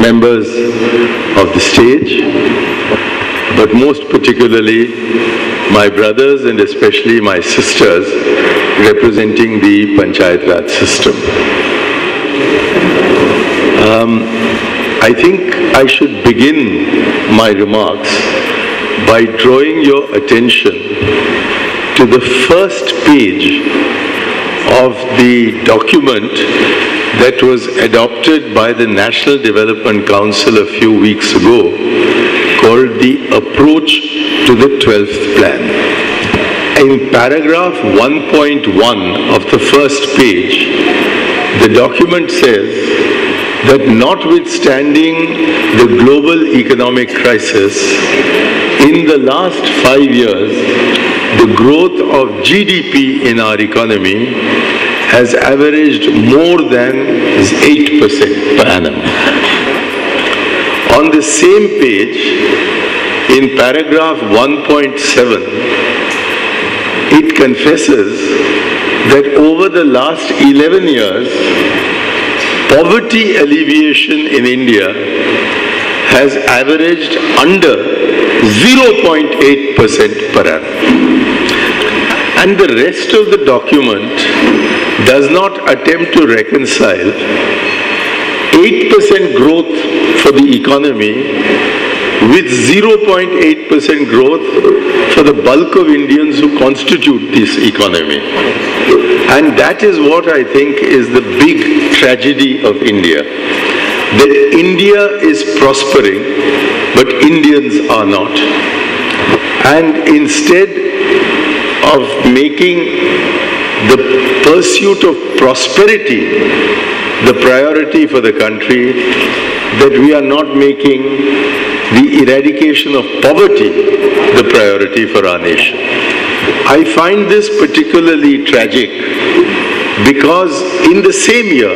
members of the stage, but most particularly my brothers and especially my sisters representing the Panchayati Raj system. I think I should begin my remarks by drawing your attention to the first page of the document that was adopted by the National Development Council a few weeks ago, called the Approach to the 12th Plan. In paragraph 1.1 of the first page, the document says that notwithstanding the global economic crisis, in the last 5 years, the growth of GDP in our economy has averaged more than 8% per annum. On the same page, in paragraph 1.7, it confesses that over the last 11 years, poverty alleviation in India has averaged under 0.8% per annum. And the rest of the document does not attempt to reconcile 8% growth for the economy with 0.8% growth for the bulk of Indians who constitute this economy. And that is what I think is the big tragedy of India. That India is prospering, but Indians are not. And instead of making the pursuit of prosperity the priority for the country, that we are not making the eradication of poverty the priority for our nation. I find this particularly tragic because in the same year,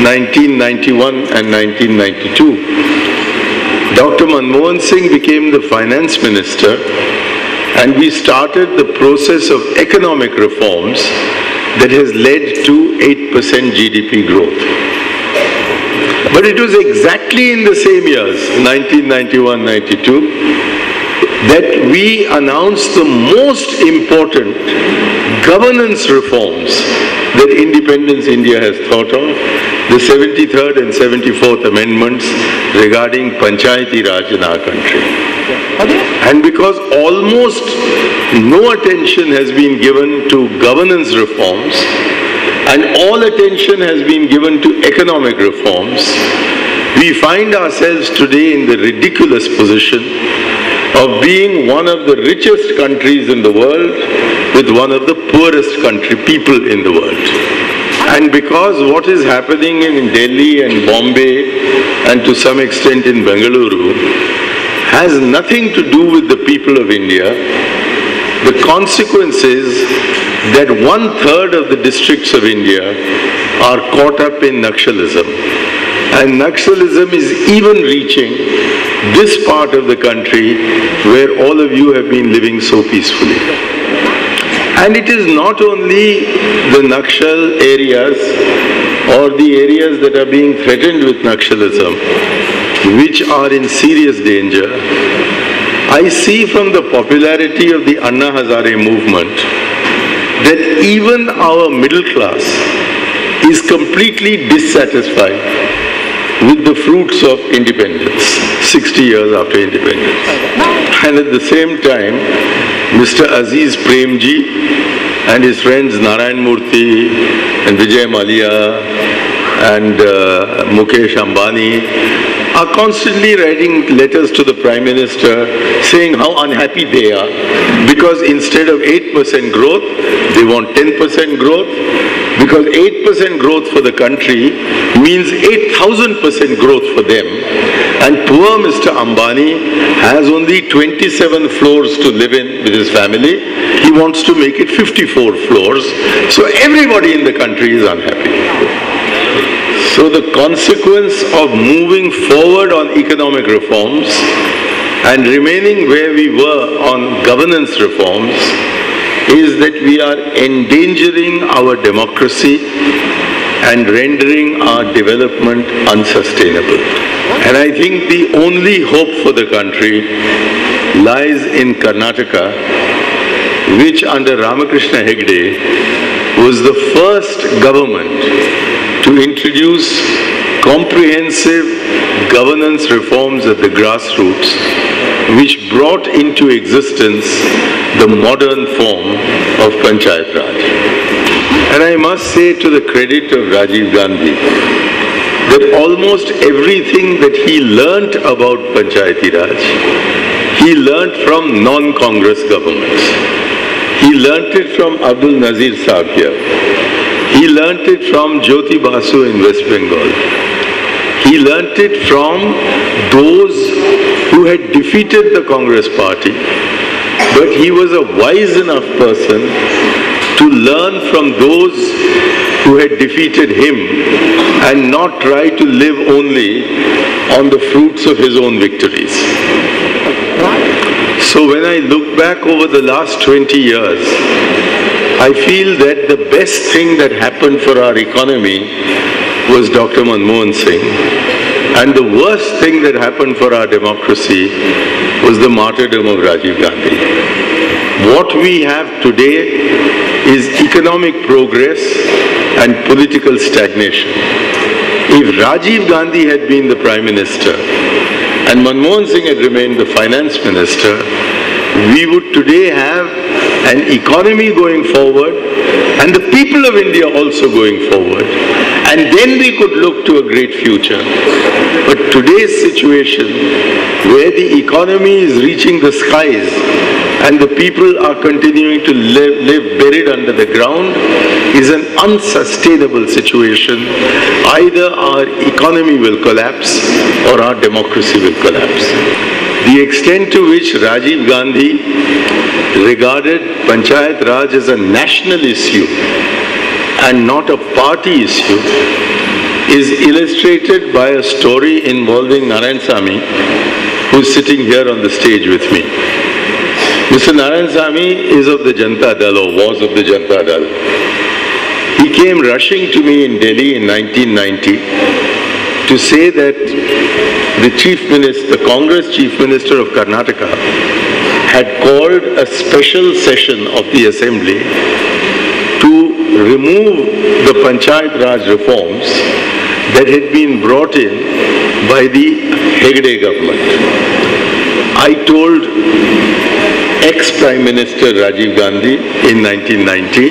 1991 and 1992, Dr. Manmohan Singh became the finance minister, and we started the process of economic reforms that has led to 8% GDP growth. But it was exactly in the same years, 1991-92, that we announced the most important governance reforms that independence India has thought of, the 73rd and 74th amendments regarding Panchayati Raj in our country. And because almost no attention has been given to governance reforms and all attention has been given to economic reforms, we find ourselves today in the ridiculous position of being one of the richest countries in the world with one of the poorest people in the world. And because what is happening in Delhi and Bombay and to some extent in Bengaluru has nothing to do with the people of India, the consequence is that 1/3 of the districts of India are caught up in Naxalism. And Naxalism is even reaching this part of the country where all of you have been living so peacefully. And it is not only the Naxal areas or the areas that are being threatened with Naxalism which are in serious danger. I see from the popularity of the Anna Hazare movement that even our middle class is completely dissatisfied with the fruits of independence, 60 years after independence. And at the same time, Mr. Aziz Premji and his friends Narayan Murthy and Vijay Mallya and Mukesh Ambani are constantly writing letters to the Prime Minister saying how unhappy they are because instead of 8% growth, they want 10% growth, because 8% growth for the country means 8,000% growth for them. And poor Mr. Ambani has only 27 floors to live in with his family. He wants to make it 54 floors. So everybody in the country is unhappy. So the consequence of moving forward on economic reforms and remaining where we were on governance reforms is that we are endangering our democracy, and rendering our development unsustainable. And I think the only hope for the country lies in Karnataka, which under Ramakrishna Hegde was the first government to introduce comprehensive governance reforms at the grassroots, which brought into existence the modern form of Panchayat Raj. And I must say, to the credit of Rajiv Gandhi, that almost everything that he learnt about Panchayati Raj, he learnt from non-Congress governments. He learnt it from Abdul Nazir Saab here. He learnt it from Jyoti Basu in West Bengal. He learnt it from those who had defeated the Congress party. But he was a wise enough person to learn from those who had defeated him and not try to live only on the fruits of his own victories. So when I look back over the last 20 years, I feel that the best thing that happened for our economy was Dr. Manmohan Singh, and the worst thing that happened for our democracy was the martyrdom of Rajiv Gandhi. What we have today is economic progress and political stagnation. If Rajiv Gandhi had been the Prime Minister and Manmohan Singh had remained the Finance Minister, we would today have an economy going forward and the people of India also going forward. And then we could look to a great future. But today's situation, where the economy is reaching the skies and the people are continuing to live buried under the ground, is an unsustainable situation. Either our economy will collapse or our democracy will collapse. The extent to which Rajiv Gandhi regarded Panchayat Raj as a national issue and not a party issue is illustrated by a story involving Narayanasamy, who is sitting here on the stage with me. Mr. Narayanasamy is of the Janata Dal, or was of the Janata Dal. He came rushing to me in Delhi in 1990 to say that the Congress Chief Minister of Karnataka had called a special session of the Assembly to remove the Panchayat Raj reforms that had been brought in by the Hegde government. I told ex-Prime Minister Rajiv Gandhi in 1990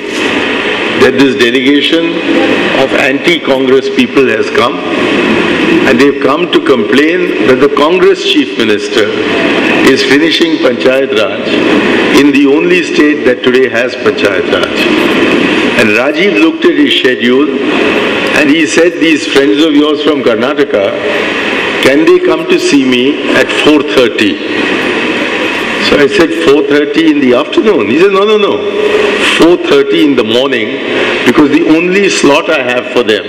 that this delegation of anti-Congress people has come, and they've come to complain that the Congress Chief Minister is finishing Panchayat Raj in the only state that today has Panchayat Raj. And Rajiv looked at his schedule and he said, these friends of yours from Karnataka, can they come to see me at 4:30? So I said, 4:30 in the afternoon? He said, no, 4:30 in the morning, because the only slot I have for them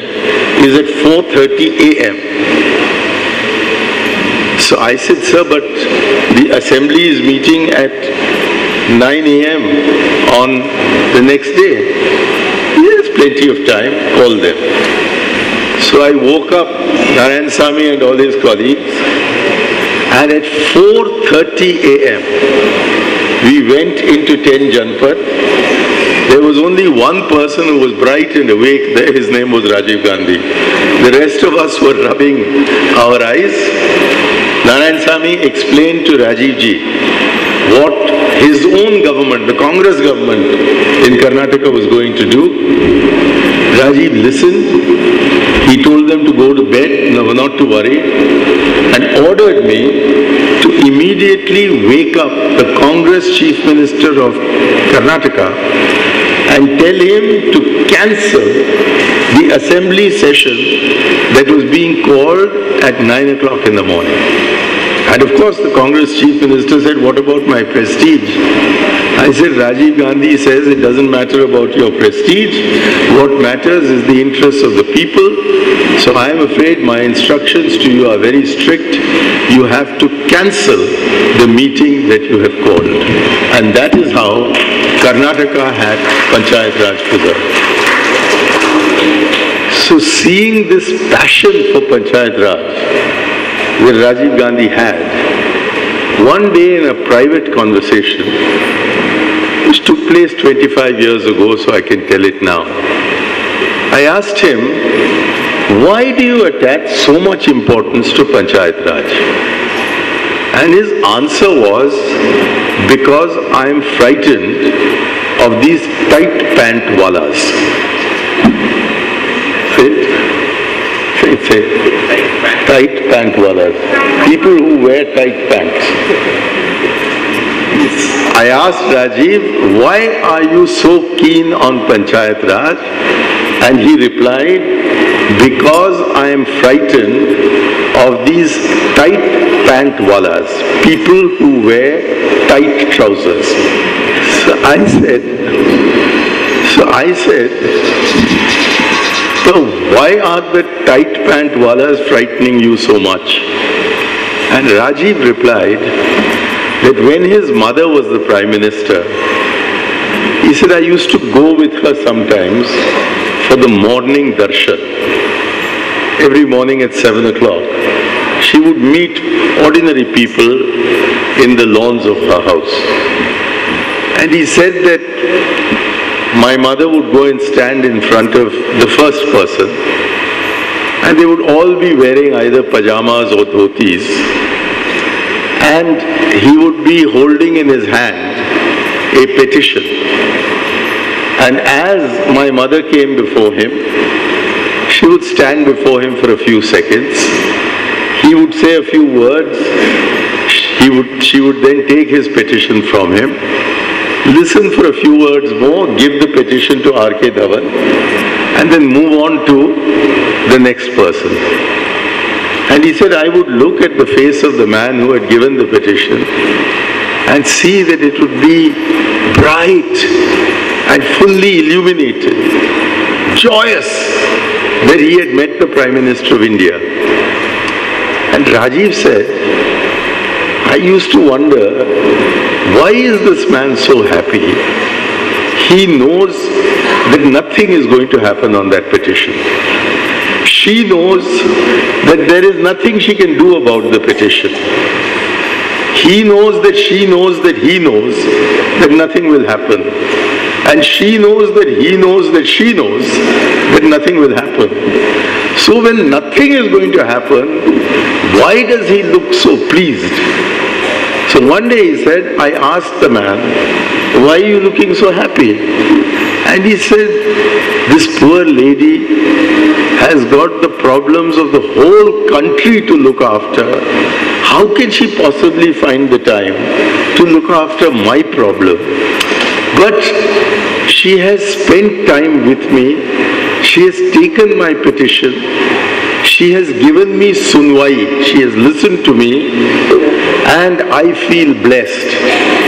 is at 4:30 a.m. So I said, sir, but the assembly is meeting at 9 a.m. on the next day. There's plenty of time, call them. So I woke up Narayanasamy and all his colleagues, and at 4:30 a.m. we went into 10 Janpat. There was only one person who was bright and awake there. His name was Rajiv Gandhi. The rest of us were rubbing our eyes. Narayanasamy explained to Rajiv ji what his own government, the Congress government in Karnataka, was going to do. Rajiv listened. He told them to go to bed, no, not to worry, and ordered me to immediately wake up the Congress Chief Minister of Karnataka and tell him to cancel the assembly session that was being called at 9 o'clock in the morning. And of course the Congress Chief Minister said, what about my prestige? I said, Rajiv Gandhi says it doesn't matter about your prestige. What matters is the interests of the people. So I am afraid my instructions to you are very strict. You have to cancel the meeting that you have called. And that is how Karnataka had Panchayat Raj preserved. So seeing this passion for Panchayat Raj that Rajiv Gandhi had, one day in a private conversation, which took place 25 years ago, so I can tell it now, I asked him, why do you attach so much importance to Panchayat Raj? And his answer was, because I am frightened of these tight pant wallas. Say. Tight pant wallas. People who wear tight pants. I asked Rajiv, why are you so keen on Panchayat Raj? And he replied, because I am frightened of these tight pant wallas, people who wear tight trousers. So I said, so why are the tight pant wallas frightening you so much? And Rajiv replied that when his mother was the Prime Minister, he said, I used to go with her sometimes for the morning darshan. Every morning at 7 o'clock, she would meet ordinary people in the lawns of her house. And he said that my mother would go and stand in front of the first person, and they would all be wearing either pajamas or dhotis, and he would be holding in his hand a petition. And as my mother came before him, she would stand before him for a few seconds. He would say a few words. She would then take his petition from him, listen for a few words more, give the petition to R.K. Dhawan, and then move on to the next person. And he said, I would look at the face of the man who had given the petition and see that it would be bright and fully illuminated, joyous that he had met the Prime Minister of India. And Rajiv said, I used to wonder, why is this man so happy? He knows that nothing is going to happen on that petition. She knows that there is nothing she can do about the petition. He knows that she knows that he knows that nothing will happen. And she knows that he knows that she knows that nothing will happen. So when nothing is going to happen, why does he look so pleased? So one day he said, I asked the man, why are you looking so happy? And he said, this poor lady has got the problems of the whole country to look after. How can she possibly find the time to look after my problem? But she has spent time with me. She has taken my petition. She has given me sunwai. She has listened to me. And I feel blessed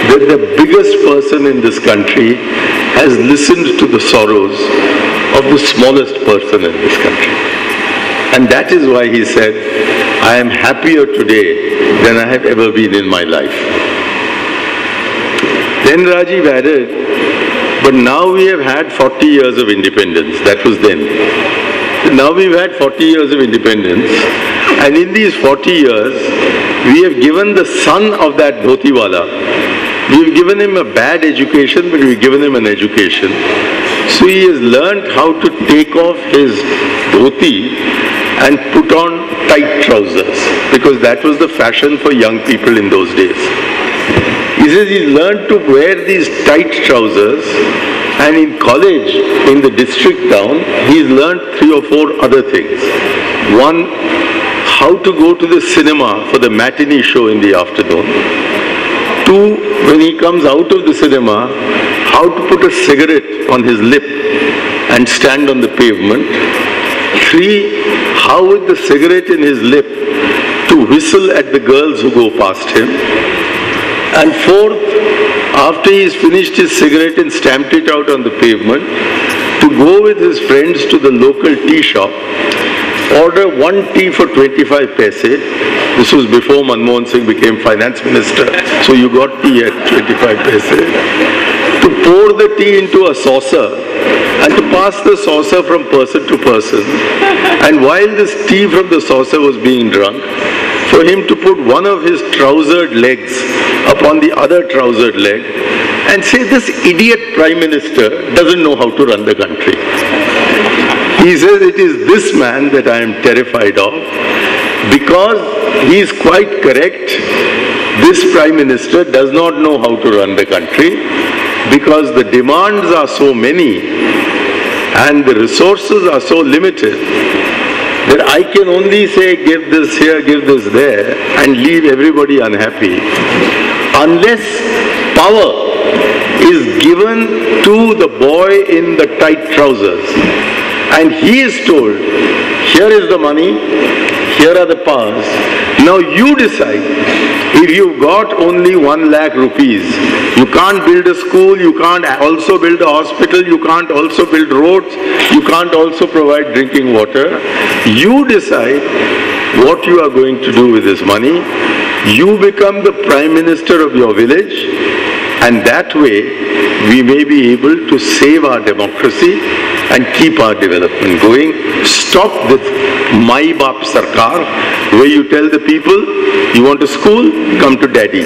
that the biggest person in this country has listened to the sorrows of the smallest person in this country. And that is why he said, I am happier today than I have ever been in my life. Then Rajiv added, but now we have had 40 years of independence. That was then. Now we've had 40 years of independence. And in these 40 years, we have given the son of that dhotiwala, we've given him a bad education, but we've given him an education. So he has learned how to take off his dhoti and put on tight trousers, because that was the fashion for young people in those days. He says he's learned to wear these tight trousers, and in college, in the district town, he's learned 3 or 4 other things. One, how to go to the cinema for the matinee show in the afternoon. 2, when he comes out of the cinema, how to put a cigarette on his lip and stand on the pavement. 3, how with the cigarette in his lip to whistle at the girls who go past him. And 4th, after he's finished his cigarette and stamped it out on the pavement, to go with his friends to the local tea shop, order 1 tea for 25 paise. This was before Manmohan Singh became finance minister, so you got tea at 25 paise. to pour the tea into a saucer and to pass the saucer from person to person. And while this tea from the saucer was being drunk, for him to put one of his trousered legs upon the other trousered leg and say, this idiot Prime Minister doesn't know how to run the country. He says, it is this man that I am terrified of, because he is quite correct. This Prime Minister does not know how to run the country, because the demands are so many and the resources are so limited that I can only say, give this here, give this there, and leave everybody unhappy, unless power is given to the boy in the tight trousers. And he is told, here is the money, here are the powers. Now you decide. If you've got only 1 lakh rupees, you can't build a school, you can't also build a hospital, you can't also build roads, you can't also provide drinking water. You decide what you are going to do with this money. You become the Prime Minister of your village, and that way we may be able to save our democracy and keep our development going. Stop this Mai Baap Sarkar, where you tell the people, you want a school, come to daddy.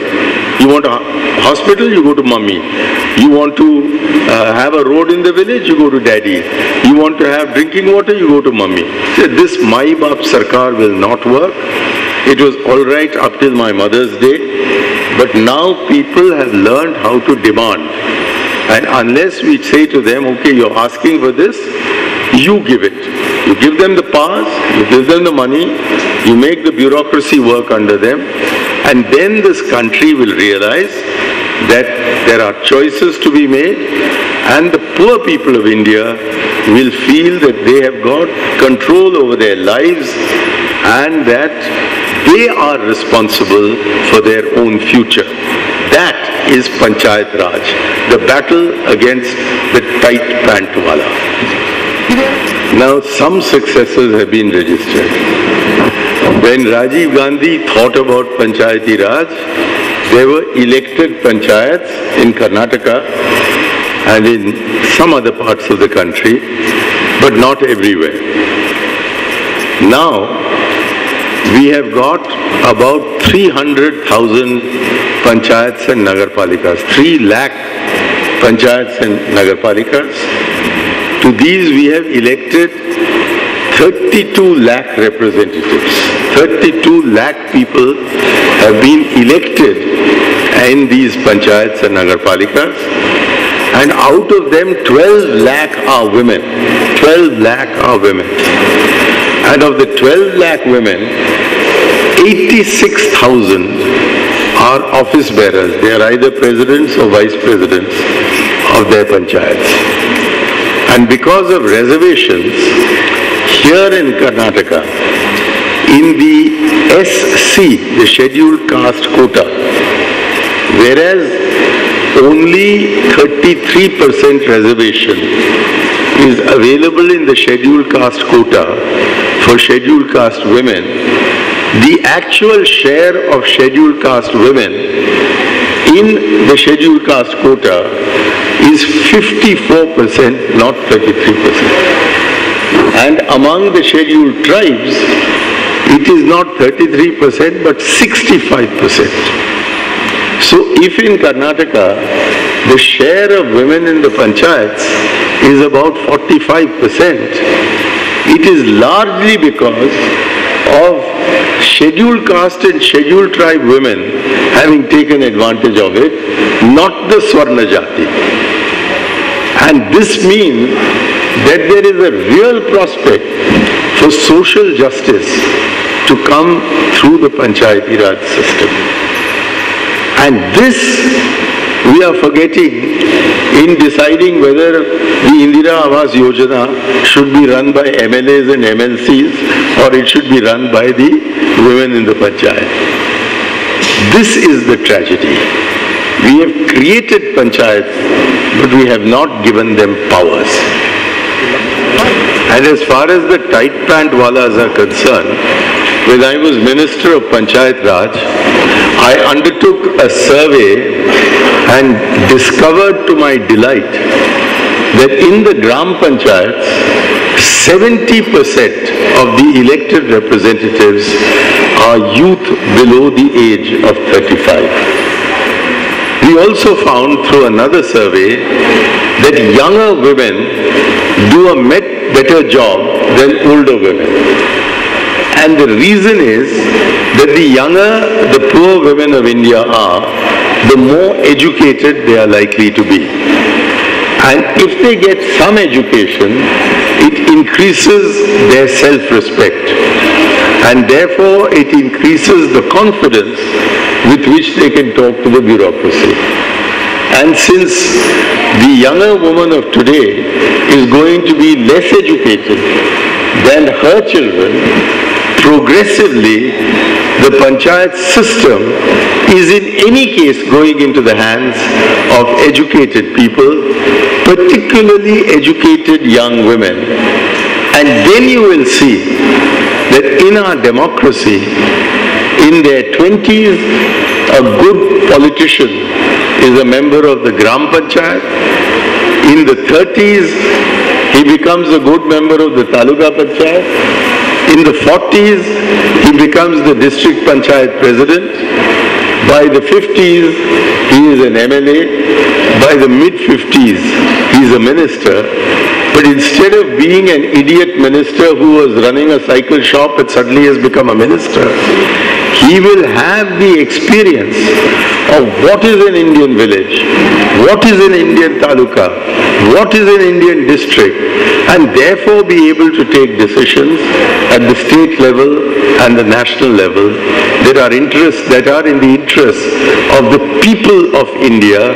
You want a hospital, you go to mummy. You want to have a road in the village, you go to daddy. You want to have drinking water, you go to mummy. This Mai Baap Sarkar will not work. It was all right up till my mother's day, but now people have learned how to demand. And unless we say to them, okay, you're asking for this, you give it. You give them the powers, you give them the money, you make the bureaucracy work under them, and then this country will realize that there are choices to be made, and the poor people of India will feel that they have got control over their lives and that they are responsible for their own future. That is Panchayat Raj, the battle against the tight pant wala. Now some successes have been registered. When Rajiv Gandhi thought about Panchayati Raj, there were elected panchayats in Karnataka and in some other parts of the country, but not everywhere. Now we have got about 300,000 panchayats and nagarpalikas, 3 lakh panchayats and nagarpalikas. To these we have elected 32 lakh representatives. 32 lakh people have been elected in these panchayats and nagarpalikas, and out of them 12 lakh are women. 12 lakh are women. And of the 12 lakh women, 86,000 are office bearers. They are either presidents or vice presidents of their panchayats. And because of reservations, here in Karnataka, in the SC, the scheduled caste quota, whereas only 33% reservation is available in the scheduled caste quota for scheduled caste women, the actual share of scheduled caste women in the scheduled caste quota is 54%, not 33%. And among the scheduled tribes, it is not 33% but 65%. So if in Karnataka the share of women in the panchayats is about 45%, it is largely because of scheduled caste and scheduled tribe women having taken advantage of it, not the Swarna Jati. And this means that there is a real prospect for social justice to come through the Panchayati Raj system. And this we are forgetting in deciding whether the Indira Awas Yojana should be run by MLAs and MLCs or it should be run by the women in the Panchayat. This is the tragedy. We have created Panchayats, but we have not given them powers. And as far as the tight pant walas are concerned, when I was Minister of Panchayati Raj, I undertook a survey and discovered to my delight that in the Gram Panchayats, 70% of the elected representatives are youth below the age of 35. We also found through another survey that younger women do a better job than older women. And the reason is that the younger the poor women of India are, the more educated they are likely to be. And if they get some education, it increases their self-respect. And therefore it increases the confidence with which they can talk to the bureaucracy. And since the younger woman of today is going to be less educated than her children, progressively the panchayat system is in any case going into the hands of educated people, particularly educated young women. And then you will see that in our democracy, in their 20s, a good politician is a member of the Gram Panchayat. In the 30s, he becomes a good member of the Taluka Panchayat. In the 40s, he becomes the district Panchayat president. By the 50s, he is an MLA. By the mid-50s, he is a minister. But instead of being an idiot minister who was running a cycle shop and suddenly has become a minister, he will have the experience of what is an Indian village, what is an Indian taluka, what is an Indian district, and therefore be able to take decisions at the state level and the national level that are in the interest of the people of India,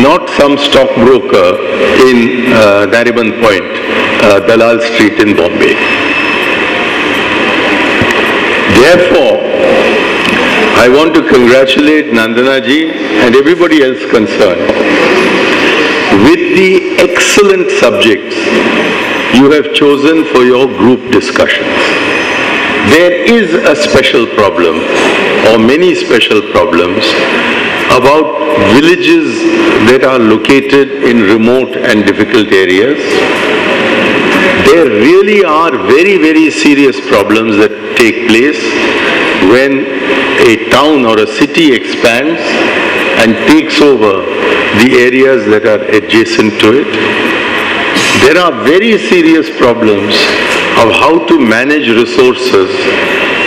not some stockbroker in Nariman Point, Dalal Street in Bombay. Therefore, I want to congratulate Nandana ji and everybody else concerned with the excellent subjects you have chosen for your group discussions. There is a special problem, or many special problems, about villages that are located in remote and difficult areas. There really are very, very serious problems that take place when a town or a city expands and takes over the areas that are adjacent to it. There are very serious problems of how to manage resources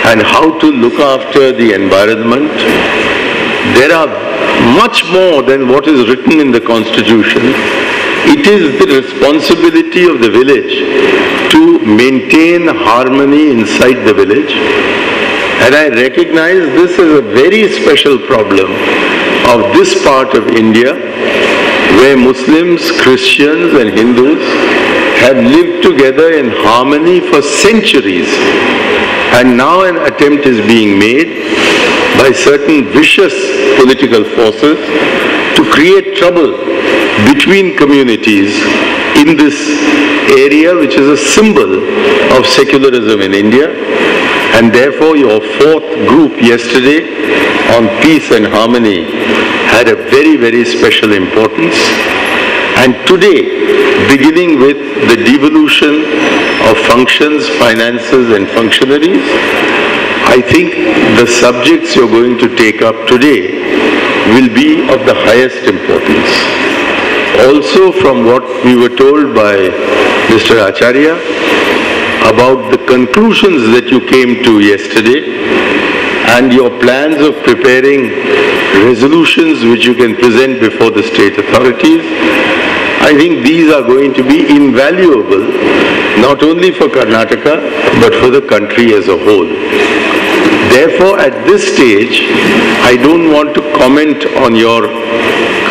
and how to look after the environment. There are much more than what is written in the Constitution. It is the responsibility of the village to maintain harmony inside the village. And I recognize this is a very special problem of this part of India, where Muslims, Christians and Hindus have lived together in harmony for centuries. And now an attempt is being made by certain vicious political forces to create trouble between communities in this area, which is a symbol of secularism in India. And therefore your fourth group yesterday on peace and harmony had a very, very special importance. And today, beginning with the devolution of functions, finances and functionaries, I think the subjects you're going to take up today will be of the highest importance. Also, from what we were told by Mr. Acharya about the conclusions that you came to yesterday and your plans of preparing resolutions which you can present before the state authorities, I think these are going to be invaluable not only for Karnataka but for the country as a whole. Therefore, at this stage, I don't want to comment on your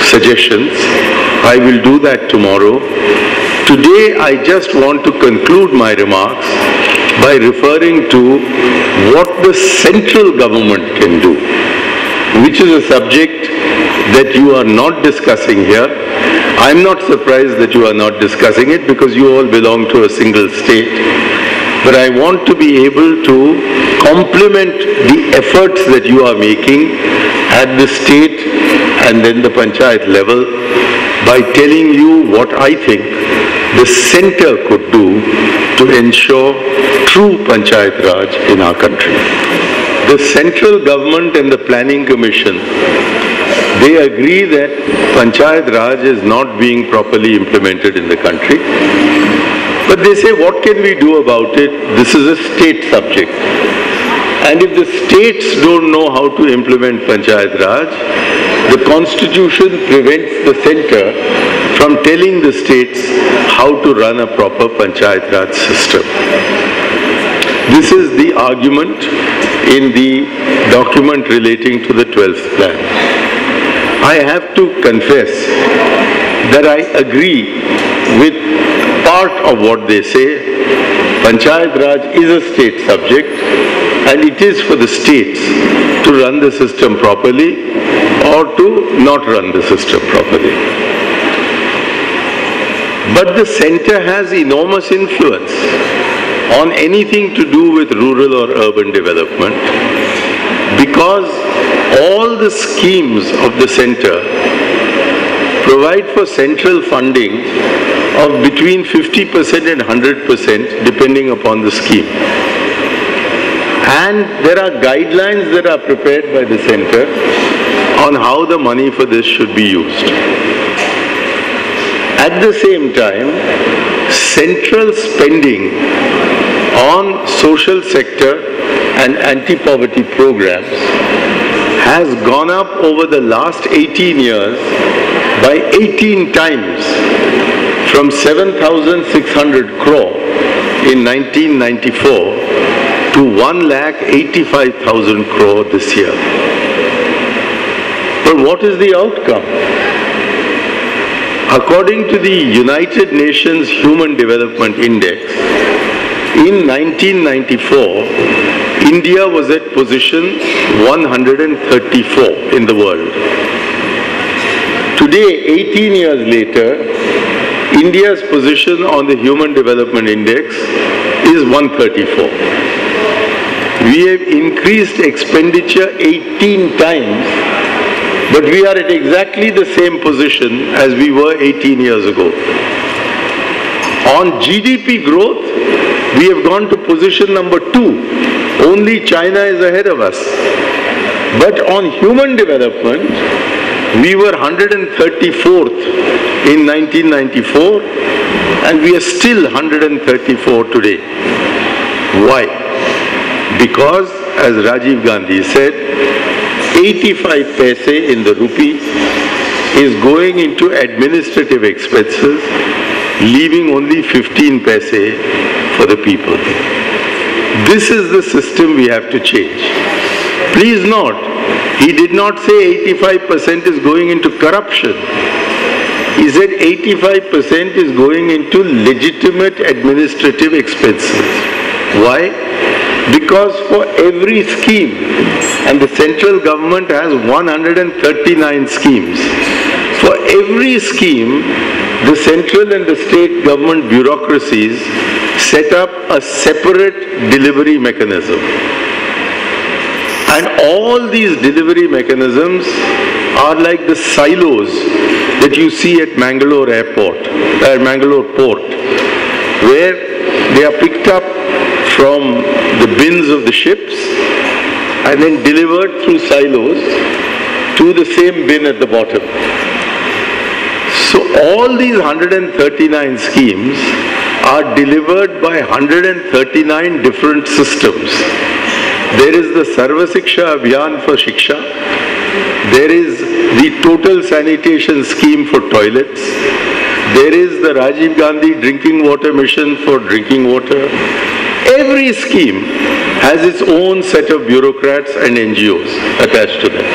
suggestions. I will do that tomorrow. Today, I just want to conclude my remarks by referring to what the central government can do, which is a subject that you are not discussing here. I'm not surprised that you are not discussing it because you all belong to a single state. But I want to be able to complement the efforts that you are making at the state and then the panchayat level by telling you what I think the center could do to ensure true Panchayat Raj in our country. The central government and the Planning Commission, they agree that Panchayat Raj is not being properly implemented in the country. But they say, what can we do about it? This is a state subject. And if the states don't know how to implement Panchayat Raj, the constitution prevents the center from telling the states how to run a proper Panchayat Raj system. This is the argument in the document relating to the 12th plan. I have to confess that I agree with part of what they say. Panchayat Raj is a state subject and it is for the states to run the system properly or to not run the system properly. But the center has enormous influence on anything to do with rural or urban development because all the schemes of the center provide for central funding of between 50% and 100% depending upon the scheme. And there are guidelines that are prepared by the center on how the money for this should be used. At the same time, central spending on social sector and anti-poverty programs has gone up over the last 18 years by 18 times from 7,600 crore in 1994 to 1,85,000 crore this year. But what is the outcome? According to the United Nations Human Development Index, in 1994, India was at position 134 in the world. Today, 18 years later, India's position on the Human Development Index is 134. We have increased expenditure 18 times, but we are at exactly the same position as we were 18 years ago. On GDP growth, we have gone to position number 2. Only China is ahead of us. But on human development, we were 134th in 1994 and we are still 134 today. Why? Because, as Rajiv Gandhi said, 85 paise in the rupee is going into administrative expenses, leaving only 15 paise for the people. This is the system we have to change. Please note, he did not say 85% is going into corruption. He said 85% is going into legitimate administrative expenses. Why? Because for every scheme, and the central government has 139 schemes, for every scheme, the central and the state government bureaucracies set up a separate delivery mechanism. And all these delivery mechanisms are like the silos that you see at Mangalore Port, where they are picked up from the bins of the ships and then delivered through silos to the same bin at the bottom. So all these 139 schemes are delivered by 139 different systems. There is the Sarva Shiksha Abhiyan for Shiksha. There is the Total Sanitation Scheme for toilets. There is the Rajiv Gandhi Drinking Water Mission for drinking water. Every scheme has its own set of bureaucrats and NGOs attached to them.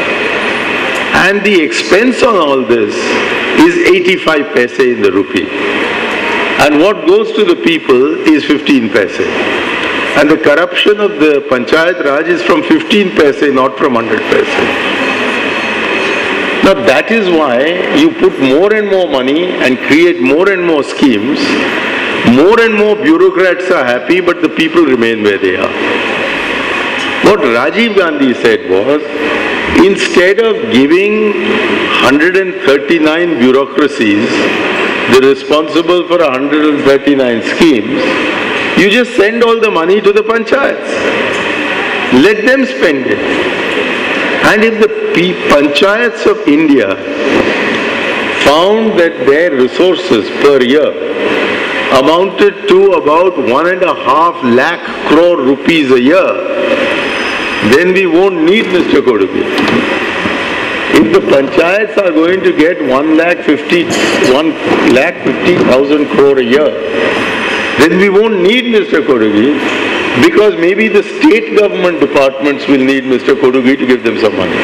And the expense on all this is 85 paise in the rupee. And what goes to the people is 15 paise. And the corruption of the Panchayat Raj is from 15 paise, not from 100 paise. Now that is why you put more and more money and create more and more schemes, More and more bureaucrats are happy, but the people remain where they are. What Rajiv Gandhi said was, instead of giving 139 bureaucracies the responsible for 139 schemes, you just send all the money to the panchayats. Let them spend it. And if the panchayats of India found that their resources per year amounted to about 1.5 lakh crore rupees a year, then we won't need Mr. Kodugi. If the panchayats are going to get 1,50,000 crore a year, then we won't need Mr. Kodugi, because maybe the state government departments will need Mr. Kodugi to give them some money.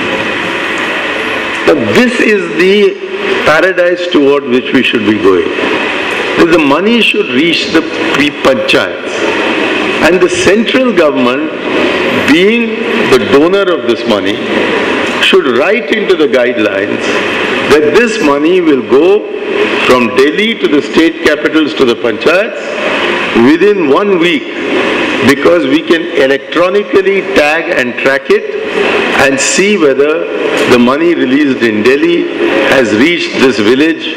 Now this is the paradise toward which we should be going. That the money should reach the panchayats, and the central government, being the donor of this money, should write into the guidelines that this money will go from Delhi to the state capitals to the panchayats within 1 week, because we can electronically tag and track it and see whether the money released in Delhi has reached this village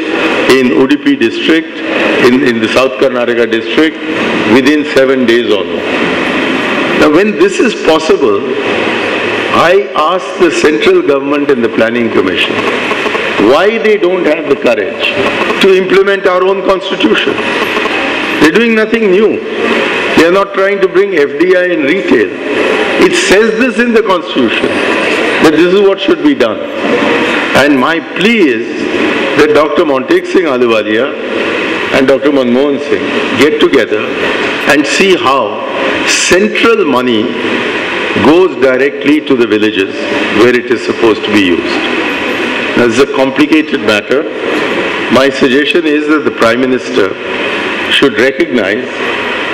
in Udupi district, in the South Karnataka district, within 7 days or no. Now when this is possible, I ask the central government and the planning commission why they don't have the courage to implement our own constitution. They're doing nothing new. They are not trying to bring FDI in retail. It says this in the constitution, that this is what should be done. And my plea is that Dr. Montek Singh Ahluwalia and Dr. Manmohan Singh get together and see how central money goes directly to the villages where it is supposed to be used. Now, this is a complicated matter. My suggestion is that the Prime Minister should recognize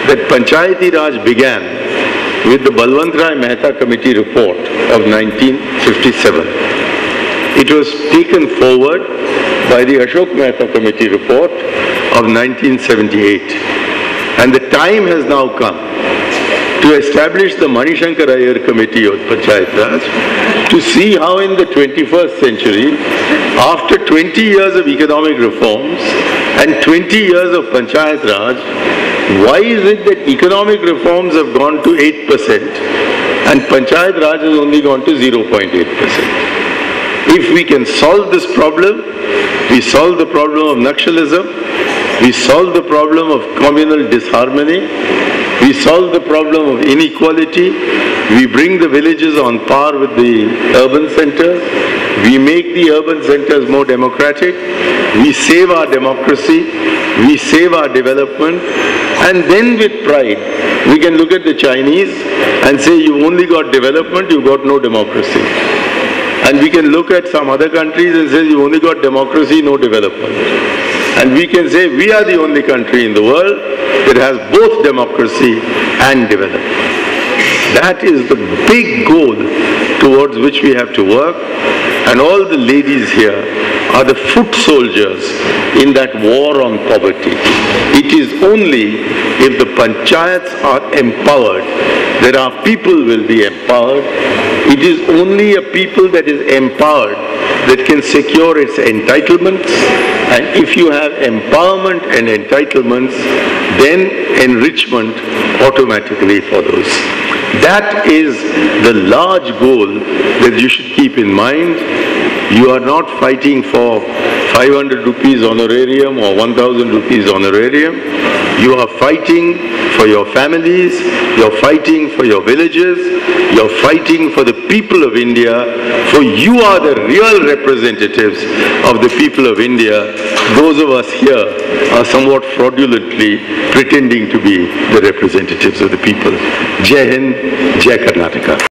that Panchayati Raj began with the Balwant Rai Mehta Committee report of 1957. It was taken forward by the Ashok Mehta Committee report of 1978. And the time has now come to establish the Manishankar Aiyar Committee of Panchayat Raj to see how in the 21st century, after 20 years of economic reforms and 20 years of Panchayat Raj, why is it that economic reforms have gone to 8% and Panchayat Raj has only gone to 0.8%? If we can solve this problem, we solve the problem of Naxalism, we solve the problem of communal disharmony, we solve the problem of inequality, we bring the villages on par with the urban centers, we make the urban centers more democratic, we save our democracy, we save our development, and then with pride we can look at the Chinese and say, you've only got development, you've got no democracy. And we can look at some other countries and say, you've only got democracy, no development. And we can say, we are the only country in the world that has both democracy and development. That is the big goal towards which we have to work. And all the ladies here are the foot soldiers in that war on poverty. It is only if the panchayats are empowered that our people will be empowered. It is only a people that is empowered that can secure its entitlements. And if you have empowerment and entitlements, then enrichment automatically follows. That is the large goal that you should keep in mind. You are not fighting for 500 rupees honorarium or 1000 rupees honorarium. You are fighting for your families, you're fighting for your villages, you're fighting for the people of India, for you are the real representatives of the people of India. Those of us here are somewhat fraudulently pretending to be the representatives of the people. Jai Hind, Jai Karnataka.